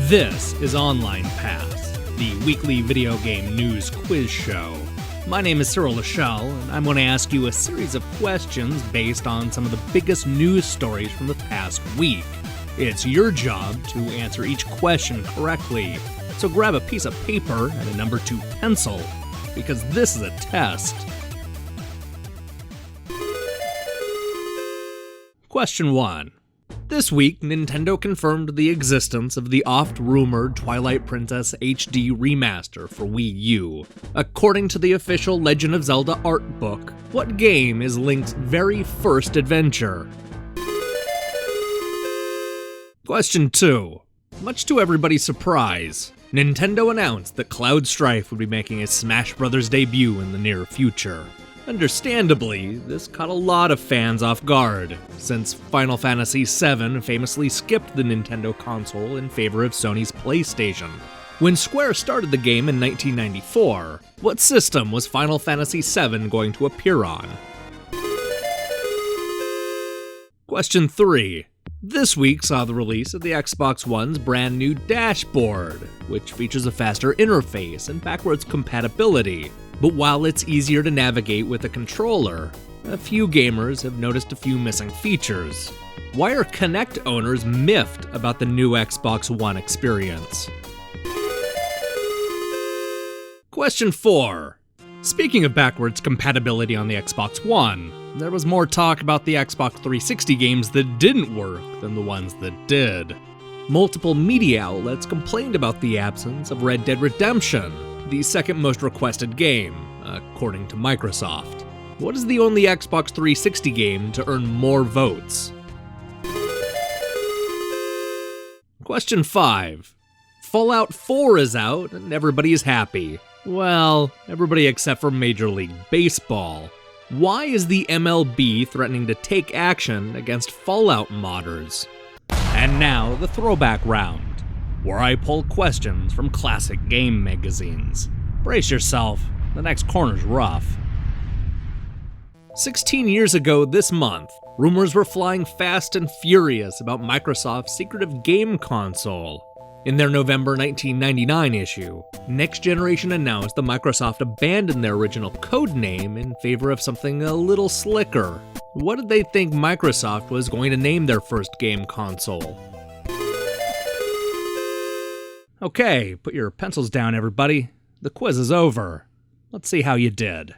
This is Online Pass, the weekly video game news quiz show. My name is Cyril Lachel, and I'm going to ask you a series of questions based on some of the biggest news stories from the past week. It's your job to answer each question correctly, so grab a piece of paper and a number 2 pencil, because this is a test. Question 1. This week, Nintendo confirmed the existence of the oft-rumored Twilight Princess HD remaster for Wii U. According to the official Legend of Zelda art book, what game is Link's very first adventure? Question 2. Much to everybody's surprise, Nintendo announced that Cloud Strife would be making its Smash Bros. Debut in the near future. Understandably, this caught a lot of fans off guard, since Final Fantasy VII famously skipped the Nintendo console in favor of Sony's PlayStation. When Square started the game in 1994, what system was Final Fantasy VII going to appear on? Question 3. This week saw the release of the Xbox One's brand new dashboard, which features a faster interface and backwards compatibility. But while it's easier to navigate with a controller, a few gamers have noticed a few missing features. Why are Kinect owners miffed about the new Xbox One experience? Question 4. Speaking of backwards compatibility on the Xbox One, there was more talk about the Xbox 360 games that didn't work than the ones that did. Multiple media outlets complained about the absence of Red Dead Redemption, the second most requested game, according to Microsoft. What is the only Xbox 360 game to earn more votes? Question 5. Fallout 4 is out and everybody is happy. Well, everybody except for Major League Baseball. Why is the MLB threatening to take action against Fallout modders? And now, the throwback round, where I pull questions from classic game magazines. Brace yourself, the next corner's rough. 16 years ago this month, rumors were flying fast and furious about Microsoft's secretive game console. In their November 1999 issue, Next Generation announced that Microsoft abandoned their original code name in favor of something a little slicker. What did they think Microsoft was going to name their first game console? Okay, put your pencils down, everybody. The quiz is over. Let's see how you did.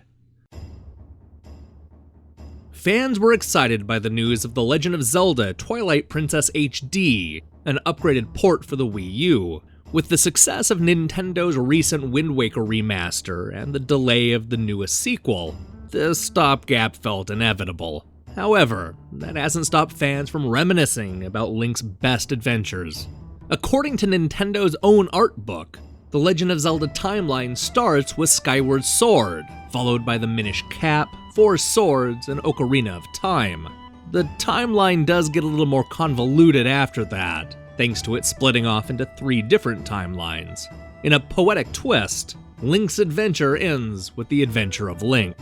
Fans were excited by the news of The Legend of Zelda Twilight Princess HD, an upgraded port for the Wii U. With the success of Nintendo's recent Wind Waker remaster and the delay of the newest sequel, this stopgap felt inevitable. However, that hasn't stopped fans from reminiscing about Link's best adventures. According to Nintendo's own art book, The Legend of Zelda timeline starts with Skyward Sword, followed by the Minish Cap, Four Swords, and Ocarina of Time. The timeline does get a little more convoluted after that, thanks to it splitting off into 3 different timelines. In a poetic twist, Link's adventure ends with the adventure of Link.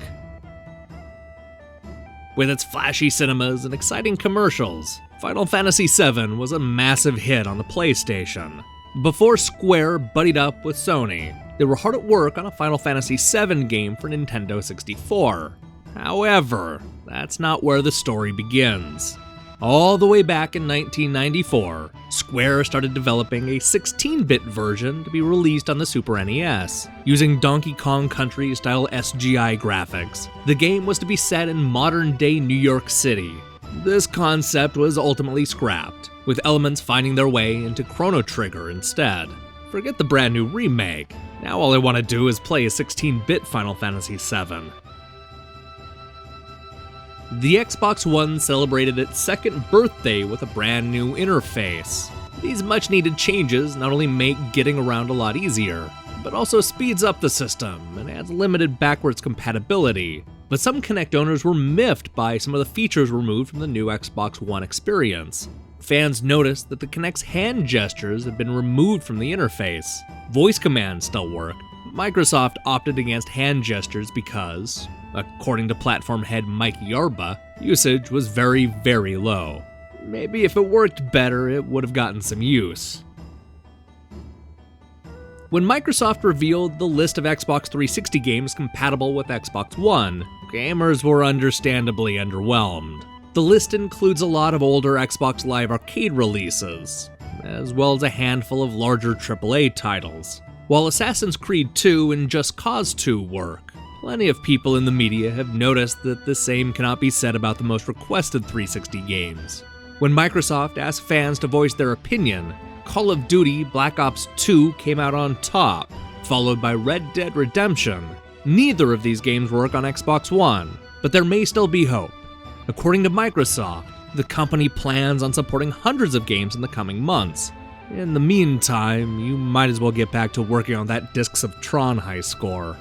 With its flashy cinemas and exciting commercials, Final Fantasy VII was a massive hit on the PlayStation. Before Square buddied up with Sony, they were hard at work on a Final Fantasy VII game for Nintendo 64. However, that's not where the story begins. All the way back in 1994, Square started developing a 16-bit version to be released on the Super NES. Using Donkey Kong Country-style SGI graphics, the game was to be set in modern-day New York City. This concept was ultimately scrapped, with elements finding their way into Chrono Trigger instead. Forget the brand new remake. Now all I want to do is play a 16-bit Final Fantasy VII. The Xbox One celebrated its second birthday with a brand new interface. These much-needed changes not only make getting around a lot easier, but also speeds up the system and adds limited backwards compatibility. But some Kinect owners were miffed by some of the features removed from the new Xbox One experience. Fans noticed that the Kinect's hand gestures had been removed from the interface. Voice commands still work. Microsoft opted against hand gestures because, According to platform head Mike Yarba, usage was very, very low. Maybe if it worked better, it would have gotten some use. When Microsoft revealed the list of Xbox 360 games compatible with Xbox One, gamers were understandably underwhelmed. The list includes a lot of older Xbox Live Arcade releases, as well as a handful of larger AAA titles. While Assassin's Creed 2 and Just Cause 2 work, plenty of people in the media have noticed that the same cannot be said about the most requested 360 games. When Microsoft asked fans to voice their opinion, Call of Duty Black Ops 2 came out on top, followed by Red Dead Redemption. Neither of these games work on Xbox One, but there may still be hope. According to Microsoft, the company plans on supporting hundreds of games in the coming months. In the meantime, you might as well get back to working on that Discs of Tron high score.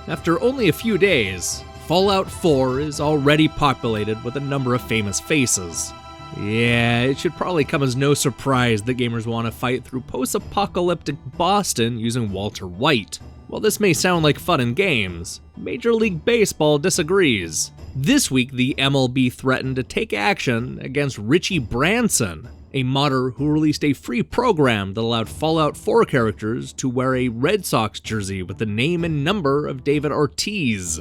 After only a few days, Fallout 4 is already populated with a number of famous faces. Yeah, it should probably come as no surprise that gamers want to fight through post-apocalyptic Boston using Walter White. While this may sound like fun and games, Major League Baseball disagrees. This week, the MLB threatened to take action against Richie Branson, a modder who released a free program that allowed Fallout 4 characters to wear a Red Sox jersey with the name and number of David Ortiz.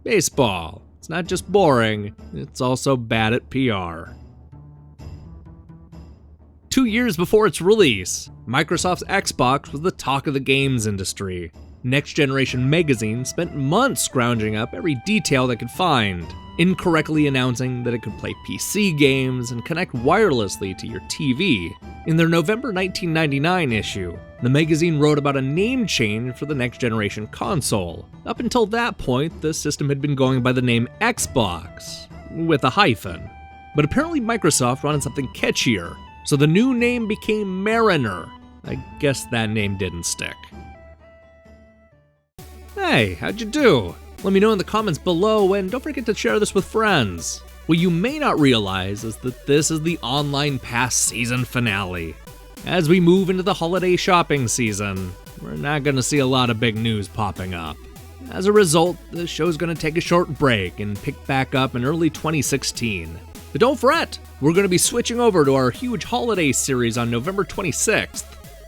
Baseball. It's not just boring, it's also bad at PR. 2 years before its release, Microsoft's Xbox was the talk of the games industry. Next Generation magazine spent months scrounging up every detail they could find, incorrectly announcing that it could play PC games and connect wirelessly to your TV. In their November 1999 issue, the magazine wrote about a name change for the Next Generation console. Up until that point, the system had been going by the name Xbox, with a hyphen. But apparently Microsoft wanted something catchier, so the new name became Mariner. I guess that name didn't stick. Hey, how'd you do? Let me know in the comments below, and don't forget to share this with friends. What you may not realize is that this is the Online Pass season finale. As we move into the holiday shopping season, we're not going to see a lot of big news popping up. As a result, the show's going to take a short break and pick back up in early 2016. But don't fret, we're going to be switching over to our huge holiday series on November 26th.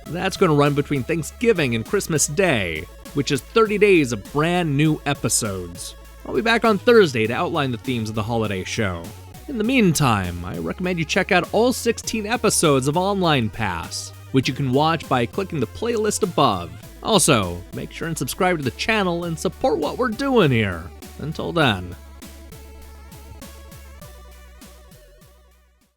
That's going to run between Thanksgiving and Christmas Day, which is 30 days of brand new episodes. I'll be back on Thursday to outline the themes of the holiday show. In the meantime, I recommend you check out all 16 episodes of Online Pass, which you can watch by clicking the playlist above. Also, make sure and subscribe to the channel and support what we're doing here. Until then.